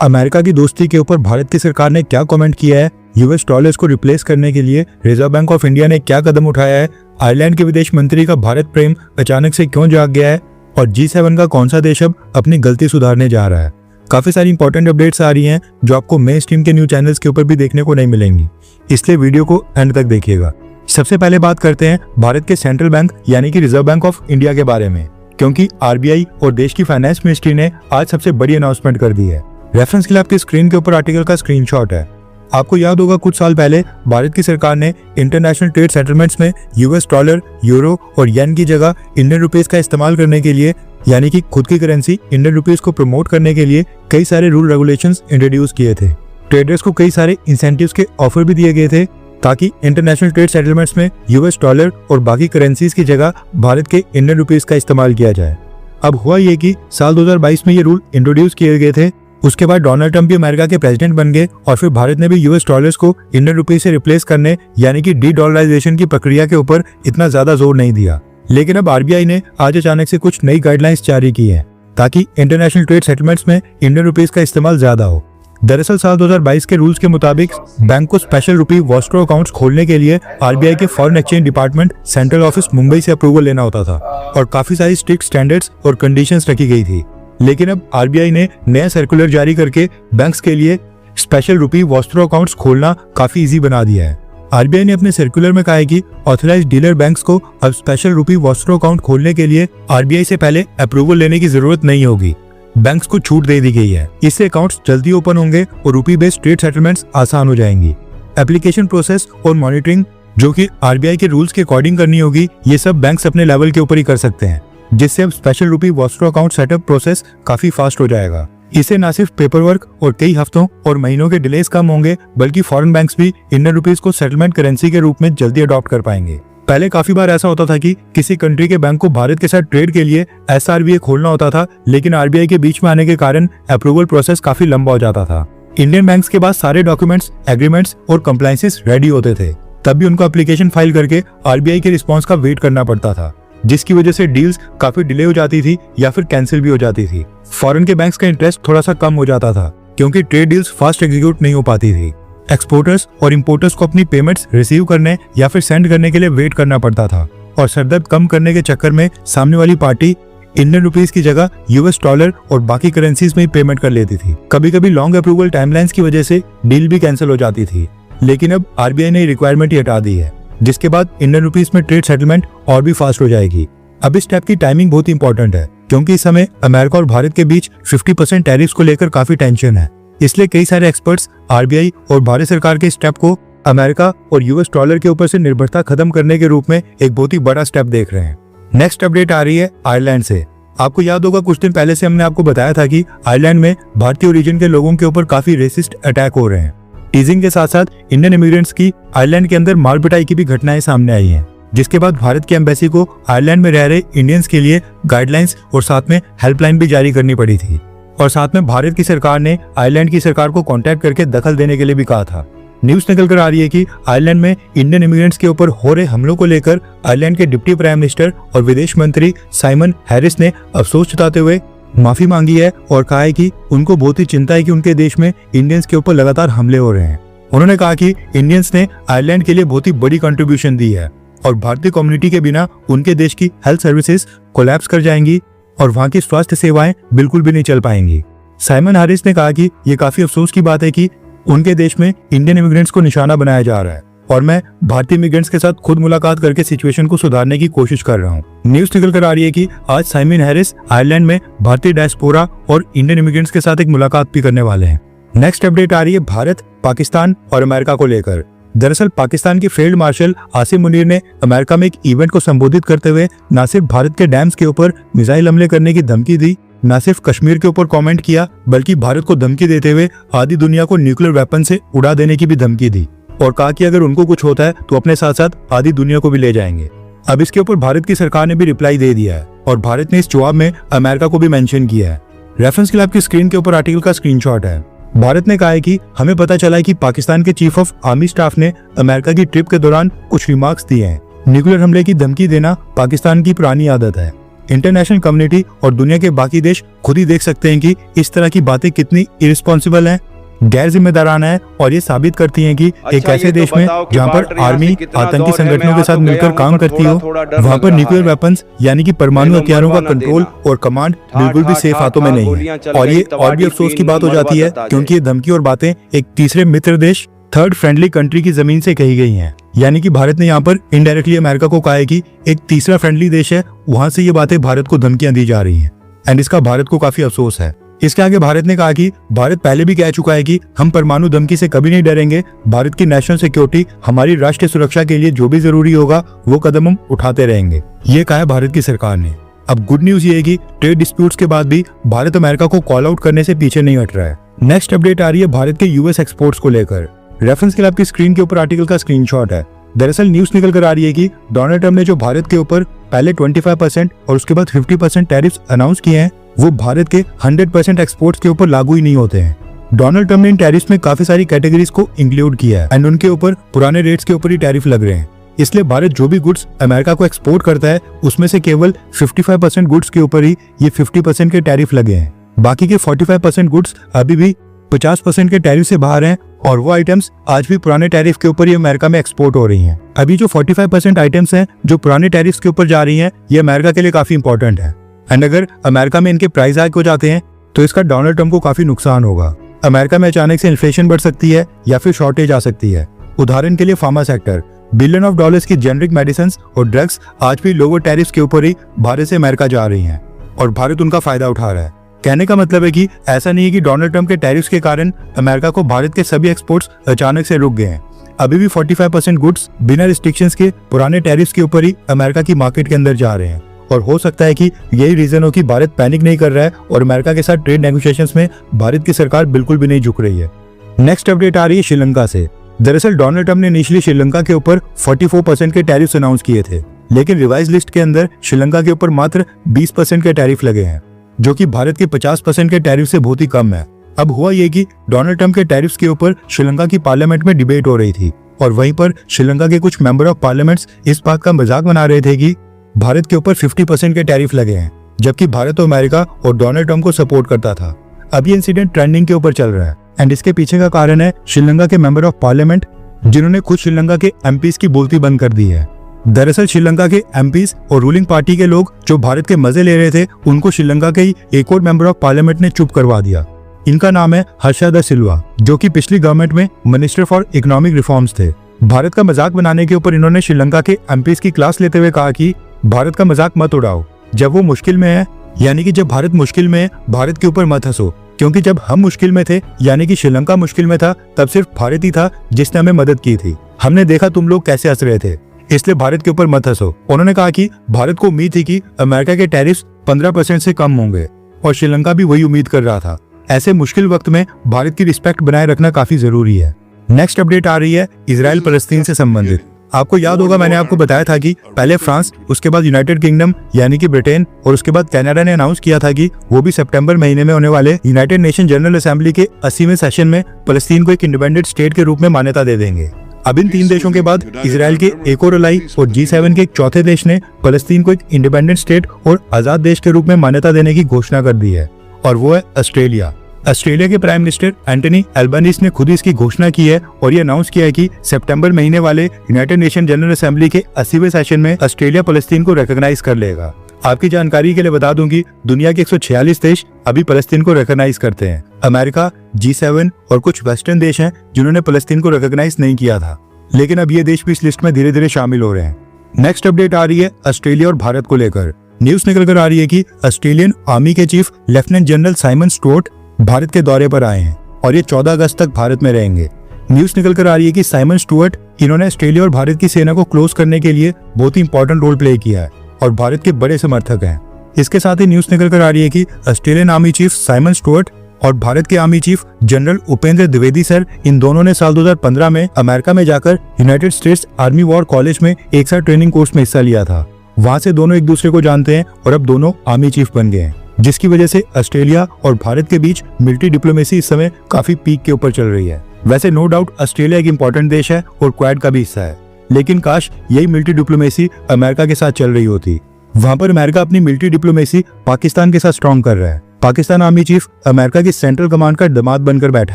America की दोस्ती के ऊपर भारत की सरकार ने क्या कमेंट किया है, यूएस डॉलर्स को रिप्लेस करने के लिए रिजर्व बैंक ऑफ इंडिया ने क्या कदम उठाया है, आयरलैंड के विदेश मंत्री का भारत प्रेम अचानक से क्यों जाग गया है और G7 का कौन सा देश अब अपनी गलती सुधारने जा रहा है। काफी सारी इंपॉर्टेंट अपडेट्स आ रही हैं जो आपको मेन स्ट्रीम के न्यूज चैनल्स के ऊपर भी देखने को नहीं मिलेंगी, इसलिए वीडियो को एंड तक देखिएगा। सबसे पहले बात करते हैं भारत के सेंट्रल बैंक यानी कि रिजर्व बैंक ऑफ इंडिया के बारे में, क्योंकि आरबीआई और देश की फाइनेंस मिनिस्ट्री ने आज सबसे बड़ी अनाउंसमेंट कर दी है। रेफरेंस के लिए आपकी स्क्रीन के ऊपर आर्टिकल का स्क्रीनशॉट है। आपको याद होगा कुछ साल पहले भारत की सरकार ने इंटरनेशनल ट्रेड सेटलमेंट्स में यूएस डॉलर, यूरो और येन की जगह इंडियन रुपीस का इस्तेमाल करने के लिए यानी कि खुद की करेंसी इंडियन रुपीस को प्रमोट करने के लिए कई सारे रूल रेगुलेशंस इंट्रोड्यूस किए थे। ट्रेडर्स को कई सारे इंसेंटिव्स के ऑफर भी दिए गए थे ताकि इंटरनेशनल ट्रेड सेटलमेंट्स में यूएस डॉलर और बाकी करेंसीज की जगह भारत के इंडियन रुपीस का इस्तेमाल किया जाए। अब हुआ ये कि साल 2022 में ये रूल इंट्रोड्यूस किए गए थे। उसके बाद डोनाल्ड ट्रंप भी अमेरिका के प्रेसिडेंट बन गए और फिर भारत ने भी यूएस डॉलर्स को इंडियन रुपीस से रिप्लेस करने यानी कि डी डॉलराइजेशन की प्रक्रिया के ऊपर इतना ज्यादा जोर नहीं दिया। लेकिन अब आरबीआई ने आज अचानक से कुछ नई गाइडलाइंस जारी की है ताकि इंटरनेशनल ट्रेड सेटलमेंट्स में इंडियन रुपीस का इस्तेमाल ज्यादा हो। दरअसल साल 2022 के रूल्स के मुताबिक बैंक को स्पेशल रुपी वॉस्ट्रो अकाउंट्स खोलने के लिए आरबीआई के foreign exchange department central office Mumbai से अप्रूवल लेना होता था और काफी सारी स्ट्रिक्ट स्टैंडर्ड्स और कंडीशंस रखी गई थी। लेकिन अब आरबीआई ने नया सर्कुलर जारी करके बैंक्स के लिए स्पेशल रुपी वॉस्ट्रो अकाउंट्स खोलना काफी इजी बना दिया है। आरबीआई ने अपने सर्कुलर में कहा है कि ऑथराइज्ड डीलर बैंक्स को अब स्पेशल रुपी वॉस्ट्रो अकाउंट खोलने के लिए आरबीआई से पहले अप्रूवल लेने की जरूरत नहीं होगी। बैंक्स को छूट दे दी गई है। इससे अकाउंट्स जल्दी ओपन होंगे और रुपी बेस्ड ट्रेड सेटलमेंट्स आसान हो जाएंगी। एप्लीकेशन प्रोसेस और मॉनिटरिंग जो कि आरबीआई के रूल्स के अकॉर्डिंग करनी होगी, ये सब बैंक्स अपने लेवल के ऊपर ही कर सकते हैं, जिससे अब स्पेशल रुपी वॉस्ट्रो अकाउंट सेटअप प्रोसेस काफी फास्ट हो जाएगा। इससे न सिर्फ पेपर वर्क और कई हफ्तों और महीनों के डिलेस कम होंगे, बल्कि फॉरेन बैंक्स भी इंडियन रुपीस को सेटलमेंट करेंसी के रूप में जल्दी अडॉप्ट कर पाएंगे। पहले काफी बार ऐसा होता था कि किसी कंट्री के बैंक को भारत के साथ ट्रेड के लिए एसआरबीए खोलना होता था, लेकिन आरबीआई के बीच में आने के कारण अप्रूवल प्रोसेस काफी लंबा हो जाता था। इंडियन बैंक्स के पास सारे डॉक्यूमेंट्स, एग्रीमेंट्स और कंप्लायंसेस रेडी होते थे, तब भी उनको एप्लीकेशन फाइल करके आरबीआई के रिस्पॉन्स का वेट करना पड़ता था, जिसकी वजह से डील्स काफी डिले हो जाती थी या फिर कैंसिल भी हो जाती थी। फॉरेन के बैंक्स का इंटरेस्ट थोड़ा सा कम हो जाता था क्योंकि ट्रेड डील्स फास्ट एग्जीक्यूट नहीं हो पाती थी। एक्सपोर्टर्स और इंपोर्टर्स को अपनी पेमेंट्स रिसीव करने या फिर सेंड करने के लिए वेट करना पड़ता था और सरदर्द कम करने के चक्कर में सामने वाली पार्टी इंडियन रुपीस की जगह यूएस डॉलर और बाकी करेंसीज में ही पेमेंट कर लेती थी। कभी कभी लॉन्ग अप्रूवल टाइमलाइंस की वजह से डील भी कैंसिल हो जाती थी, लेकिन अब आरबीआई ने रिक्वायरमेंट ही हटा दी है, जिसके बाद इंडियन रुपीस में ट्रेड सेटलमेंट और भी फास्ट हो जाएगी। अब इस स्टेप की टाइमिंग बहुत इंपॉर्टेंट है क्योंकि इस समय अमेरिका और भारत के बीच 50% टैरिफ्स को लेकर काफी टेंशन है। इसलिए कई सारे एक्सपर्ट्स आरबीआई और भारत सरकार के स्टेप को अमेरिका और यूएस डॉलर के ऊपर से निर्भरता खत्म करने के रूप में एक बहुत ही बड़ा स्टेप देख रहे हैं। नेक्स्ट अपडेट आ रही है आयरलैंड से। आपको याद होगा कुछ दिन पहले से हमने आपको बताया था कि आयरलैंड में भारतीय ओरिजिन के लोगों के ऊपर काफी रेसिस्ट अटैक हो रहे हैं। टीजिंग के साथ साथ इंडियन इमिग्रेंट्स की आयरलैंड के अंदर मार पिटाई की भी घटनाएं सामने आई हैं, जिसके बाद भारत की एम्बेसी को आयरलैंड में रह रहे इंडियंस के लिए गाइडलाइंस और साथ में हेल्पलाइन भी जारी करनी पड़ी थी। और साथ में भारत की सरकार ने आयरलैंड की सरकार को कांटेक्ट करके दखल देने के लिए भी कहा था। न्यूज निकल कर आ रही है कि आयरलैंड में इंडियन इमिग्रेंट्स के ऊपर हो रहे हमलों को लेकर आयरलैंड के डिप्टी प्राइम मिनिस्टर और विदेश मंत्री साइमन हैरिस ने अफसोस जताते हुए माफी मांगी है और कहा है कि उनको बहुत ही चिंता है कि उनके देश में इंडियंस के ऊपर लगातार हमले हो रहे हैं। उन्होंने कहा कि इंडियंस ने आयरलैंड के लिए बहुत ही बड़ी कंट्रीब्यूशन दी है और भारतीय कम्युनिटी के बिना उनके देश की हेल्थ सर्विसेज कोलैप्स कर जाएंगी और वहां की स्वास्थ्य सेवाएं बिल्कुल भी नहीं चल पाएंगी। साइमन हैरिस ने कहा कि ये काफी अफसोस की बात है कि उनके देश में इंडियन इमिग्रेंट्स को निशाना बनाया जा रहा है और मैं भारतीय इमिग्रेंट्स के साथ खुद मुलाकात करके सिचुएशन को सुधारने की कोशिश कर रहा हूँ। न्यूज निकल कर आ रही है कि आज साइमन हैरिस आयरलैंड में भारतीय डायस्पोरा और इंडियन इमिग्रेंट्स के साथ एक मुलाकात भी करने वाले हैं। नेक्स्ट अपडेट आ रही है भारत, पाकिस्तान और अमेरिका को लेकर। दरअसल पाकिस्तान के फील्ड मार्शल आसिम मुनीर ने अमेरिका में एक इवेंट को संबोधित करते हुए न सिर्फ भारत के डैम्स के ऊपर मिसाइल हमले करने की धमकी दी, न सिर्फ कश्मीर के ऊपर कमेंट किया, बल्कि भारत को धमकी देते हुए आधी दुनिया को न्यूक्लियर वेपन से उड़ा देने की भी धमकी दी और कहा कि अगर उनको कुछ होता है तो अपने साथ साथ आधी दुनिया को भी ले जाएंगे। अब इसके ऊपर भारत की सरकार ने भी रिप्लाई दे दिया है और भारत ने इस जवाब में अमेरिका को भी मेंशन किया है। रेफरेंस के लिए आपकी स्क्रीन के ऊपर आर्टिकल का स्क्रीनशॉट है। भारत ने कहा है कि हमें पता चला है कि पाकिस्तान के चीफ ऑफ आर्मी स्टाफ ने अमेरिका की ट्रिप के दौरान कुछ रिमार्क्स दिए हैं। न्यूक्लियर हमले की धमकी देना पाकिस्तान की पुरानी आदत है। इंटरनेशनल कम्युनिटी और दुनिया के बाकी देश खुद ही देख सकते हैं कि इस तरह की बातें कितनी इररिस्पॉन्सिबल हैं, गैर जिम्मेदाराना है, और ये साबित करती हैं कि एक ऐसे देश में जहां पर आर्मी आतंकी संगठनों के साथ मिलकर काम करती हो, वहां पर न्यूक्लियर वेपन्स यानी कि परमाणु हथियारों का कंट्रोल और कमांड बिल्कुल भी सेफ हाथों में नहीं है। और ये और भी अफसोस की बात हो जाती है क्योंकि ये धमकी और बातें एक तीसरे मित्र देश, थर्ड फ्रेंडली कंट्री की जमीन से कही गई हैं। यानी कि भारत ने यहाँ पर इनडायरेक्टली अमेरिका को कहा है कि एक तीसरा फ्रेंडली देश है, वहां से ये बातें भारत को धमकियां दी जा रही हैं, एंड इसका भारत को काफी अफसोस है। इसके आगे भारत ने कहा कि भारत पहले भी कह चुका है कि हम परमाणु धमकी से कभी नहीं डरेंगे, भारत की नेशनल सिक्योरिटी, हमारी राष्ट्रीय सुरक्षा के लिए जो भी जरूरी होगा वो कदम हम उठाते रहेंगे, ये कहा है भारत की सरकार ने। अब गुड न्यूज ये है कि ट्रेड डिस्प्यूट्स के बाद भी भारत अमेरिका को कॉल आउट करने से पीछे नहीं हट रहा है। नेक्स्ट अपडेट आ रही है भारत के यूएस एक्सपोर्ट्स को लेकर। रेफरेंस के लिए आपकी स्क्रीन के ऊपर आर्टिकल का स्क्रीनशॉट है। दरअसल न्यूज निकल कर आ रही है कि डोनाल्ड ट्रम्प ने जो भारत के ऊपर पहले 25% और उसके बाद 50% टैरिफ्स अनाउंस किए हैं, वो भारत के 100% एक्सपोर्ट्स के ऊपर लागू ही नहीं होते हैं। डोनाल्ड ट्रम्प ने इन टैरिफ्स में काफी सारी कैटेगरीज को इंक्लूड किया है एंड उनके ऊपर पुराने रेट्स के ऊपर ही टैरिफ लग रहे हैं। इसलिए भारत जो भी गुड्स अमेरिका को एक्सपोर्ट करता है उसमें से केवल 55% गुड्स के ऊपर ही ये 50% के टैरिफ लगे हैं। बाकी के 45% गुड्स अभी भी 50% के टैरिफ से बाहर हैं और वो आइटम्स आज भी पुराने टैरिफ के ऊपर ही अमेरिका में एक्सपोर्ट हो रही हैं। अभी जो 45% आइटम्स हैं जो पुराने टैरिफ के ऊपर जा रही हैं, ये अमेरिका के लिए काफी इंपॉर्टेंट है एंड अगर अमेरिका में इनके प्राइस हाइक हो जाते हैं तो इसका डोनाल्ड ट्रम्प को काफी नुकसान होगा। अमेरिका में अचानक से इन्फ्लेशन बढ़ सकती है या फिर शॉर्टेज आ सकती है। उदाहरण के लिए pharma sector, billion of dollars की जेनरिक मेडिसिन और ड्रग्स आज भी लोअर टैरिफ के ऊपर ही भारत से अमेरिका जा रही हैं और भारत उनका फायदा उठा रहा है। कहने का मतलब है कि ऐसा नहीं है कि डोनाल्ड ट्रम्प के टैरिफ्स के कारण अमेरिका को भारत के सभी एक्सपोर्ट्स अचानक से रुक गए हैं। अभी भी 45% गुड्स बिना रिस्ट्रिक्शंस के पुराने टैरिफ्स के ऊपर ही अमेरिका की मार्केट के अंदर जा रहे हैं और हो सकता है कि यही रीजन हो कि भारत पैनिक नहीं कर रहा है और अमेरिका के साथ ट्रेड नेगोशिएशंस में भारत की सरकार बिल्कुल भी नहीं झुक रही है। नेक्स्ट अपडेट आ रही है श्रीलंका से। दरअसल डोनाल्ड ट्रम्प ने इनिशियली श्रीलंका के ऊपर 44% के टैरिफ्स अनाउंस किए थे, लेकिन रिवाइज लिस्ट के अंदर श्रीलंका के ऊपर मात्र 20% के टैरिफ लगे हैं, जो कि भारत के 50% के टैरिफ से बहुत ही कम है। अब हुआ ये कि डोनाल्ड ट्रम्प के टैरिफ्स के ऊपर श्रीलंका की पार्लियामेंट में डिबेट हो रही थी और वहीं पर श्रीलंका के कुछ मेंबर ऑफ पार्लियामेंट्स इस बात का मजाक बना रहे थे कि भारत के ऊपर 50% के टैरिफ लगे हैं, जबकि भारत और अमेरिका और डोनाल्ड ट्रम्प को सपोर्ट करता था। अब ये इंसिडेंट ट्रेंडिंग के ऊपर चल रहा है एंड इसके पीछे का कारण है श्रीलंका के मेंबर ऑफ पार्लियामेंट जिन्होंने खुद श्रीलंका के एमपीज की बोलती बंद कर दी है। दरअसल श्रीलंका के एमपीज और रूलिंग पार्टी के लोग जो भारत के मजे ले रहे थे, उनको श्रीलंका के ही एक और मेंबर ऑफ पार्लियामेंट ने चुप करवा दिया। इनका नाम है हर्षा दा सिल्वा, जो कि पिछली गवर्नमेंट में मिनिस्टर फॉर इकोनॉमिक रिफॉर्म्स थे। भारत का मजाक बनाने के ऊपर इन्होंने श्रीलंका के एमपीज की क्लास लेते हुए कहा कि भारत का मजाक मत उड़ाओ, जब वो मुश्किल में है, यानी कि जब भारत मुश्किल में है, भारत के ऊपर मत हंसो, क्योंकि जब हम मुश्किल में थे, यानी कि श्रीलंका मुश्किल में था, तब सिर्फ भारत ही था जिसने हमें मदद की थी। हमने देखा तुम लोग कैसे हंस रहे थे, इसलिए भारत के ऊपर मत हंसो। उन्होंने कहा कि भारत को उम्मीद थी कि अमेरिका के टैरिफ्स 15% से कम होंगे और श्रीलंका भी वही उम्मीद कर रहा था। ऐसे मुश्किल वक्त में भारत की रिस्पेक्ट बनाए रखना काफी जरूरी है। नेक्स्ट अपडेट आ रही है इजराइल फलस्तीन से संबंधित। आपको याद होगा मैंने आपको बताया था कि पहले फ्रांस, उसके बाद यूनाइटेड किंगडम यानी कि ब्रिटेन और उसके बाद कनाडा ने अनाउंस किया था कि वो भी सितंबर महीने में होने वाले यूनाइटेड नेशन जनरल असेंबली के 80वें सेशन में फलस्तीन को एक इंडिपेंडेंट स्टेट के रूप में मान्यता दे देंगे। अब इन 3 देशों के बाद इजराइल के एक और अलाई और G7 के एक चौथे देश ने फलस्तीन को एक इंडिपेंडेंट स्टेट और आजाद देश के रूप में मान्यता देने की घोषणा कर दी है और वो है ऑस्ट्रेलिया। ऑस्ट्रेलिया के प्राइम मिनिस्टर एंटनी एल्बनीज ने खुद इसकी घोषणा की है और ये अनाउंस किया है कि सितंबर महीने वाले यूनाइटेड नेशन जनरल असेंबली के 80वें सेशन में ऑस्ट्रेलिया फलस्तीन को रिकॉग्नाइज कर लेगा। आपकी जानकारी के लिए बता दूं कि दुनिया के 146 देश अभी फलस्तीन को रिकॉग्नाइज करते हैं। अमेरिका, G7 और कुछ वेस्टर्न देश हैं जिन्होंने फलस्तीन को रिकॉग्नाइज नहीं किया था, लेकिन अब ये देश भी इस लिस्ट में धीरे धीरे शामिल हो रहे हैं। नेक्स्ट अपडेट आ रही है ऑस्ट्रेलिया और भारत को लेकर। न्यूज निकल कर आ रही है कि ऑस्ट्रेलियन आर्मी के chief lieutenant general Simon Stuart Bharat के दौरे पर आए हैं और ये 14 अगस्त तक भारत में रहेंगे। न्यूज निकल कर आ रही है कि साइमन स्टुअर्ट इन्होंने ऑस्ट्रेलिया और भारत की सेना को क्लोज करने के लिए बहुत ही इंपॉर्टेंट रोल प्ले किया है और भारत के बड़े समर्थक हैं। इसके साथ ही न्यूज निकल कर आ रही है कि Australian army chief Simon Stuart और भारत के army chief general Upendra Dwivedi sir, इन दोनों ने साल 2015 में अमेरिका में जाकर United States army war college में एक साथ ट्रेनिंग कोर्स में हिस्सा लिया था। वहां से दोनों एक दूसरे को जानते हैं और अब दोनों आर्मी चीफ बन गए हैं, जिसकी वजह से ऑस्ट्रेलिया और भारत के बीच मिलिट्री डिप्लोमेसी इस समय काफी पीक के ऊपर चल रही है। वैसे नो डाउट ऑस्ट्रेलिया एक इंपॉर्टेंट देश है और क्वाड का भी हिस्सा है, लेकिन काश यही मिलिट्री डिप्लोमेसी अमेरिका के साथ चल रही होती। वहां पर अमेरिका अपनी मिलिट्री डिप्लोमेसी पाकिस्तान के साथ स्ट्रॉन्ग कर रहा है। पाकिस्तान आर्मी चीफ अमेरिका की सेंट्रल कमांड का दामाद बनकर बैठा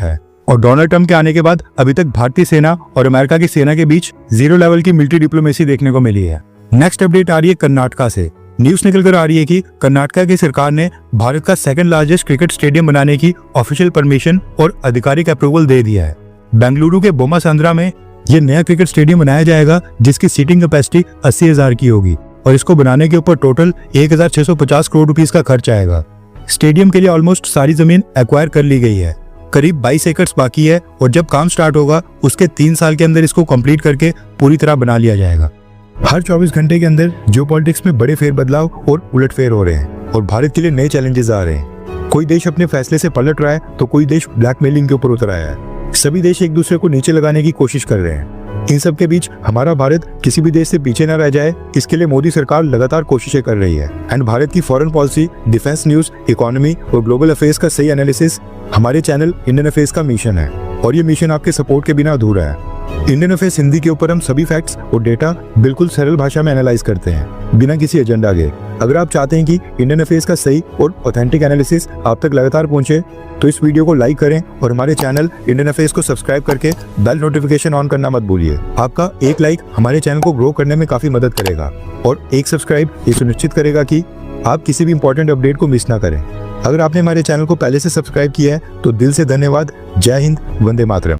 है और डोनाल्ड ट्रंप के आने के बाद अभी तक भारतीय सेना और अमेरिका की सेना के बीच 0 लेवल की मिलिट्री डिप्लोमेसी देखने को मिली है। नेक्स्ट अपडेट आ रही है कर्नाटका से। न्यूज निकल कर आ रही है कि कर्नाटका की सरकार ने भारत का सेकंड लार्जेस्ट क्रिकेट स्टेडियम बनाने की ऑफिशियल परमिशन और आधिकारिक अप्रूवल दे दिया है। बेंगलुरु के बोम्मासांद्रा में यह नया क्रिकेट स्टेडियम बनाया जाएगा जिसकी सीटिंग कैपेसिटी 80,000 की होगी और इसको बनाने के ऊपर टोटल 1,650 करोड़ रुपीस का खर्च आएगा। स्टेडियम के लिए ऑलमोस्ट सारी जमीन एक्वायर कर ली गई है, करीब 22 एकड़ बाकी है और जब काम स्टार्ट होगा उसके 3 साल के अंदर इसको कंप्लीट करके पूरी तरह बना लिया जाएगा। हर 24 घंटे के अंदर जियोपॉलिटिक्स में बड़े फेरबदलाव और उलटफेर हो रहे हैं और भारत के लिए नए चैलेंजेस आ रहे हैं। कोई देश अपने फैसले से पलट रहा है तो कोई देश ब्लैकमेलिंग के ऊपर उतर आया है। सभी देश एक दूसरे को नीचे लगाने की कोशिश कर रहे हैं। इन सब के बीच हमारा भारत किसी भी देश से पीछे न रह जाए, इसके लिए मोदी सरकार लगातार कोशिशें कर रही है। एंड भारत की foreign policy, defence news, economy और ग्लोबल अफेयर्स का सही एनालिसिस हमारे चैनल इंडियन अफेयर्स का मिशन है और ये मिशन आपके सपोर्ट के बिना अधूरा है। इंडियन अफेयर्स हिंदी के ऊपर हम सभी फैक्ट्स और डेटा बिल्कुल सरल भाषा में एनालाइज करते हैं बिना किसी एजेंडा के। अगर आप चाहते हैं कि इंडियन अफेयर्स का सही और ऑथेंटिक एनालिसिस आप तक लगातार पहुंचे तो इस वीडियो को लाइक करें और हमारे चैनल इंडियन अफेयर्स को सब्सक्राइब करके बेल नोटिफिकेशन ऑन करना मत भूलिए। आपका एक लाइक हमारे चैनल को ग्रो करने में काफी मदद करेगा और एक सब्सक्राइब ये सुनिश्चित करेगा कि आप किसी भी इंपॉर्टेंट अपडेट को मिस ना करें। अगर आपने हमारे चैनल को पहले से सब्सक्राइब किया है तो दिल से धन्यवाद। जय हिंद, वंदे मातरम।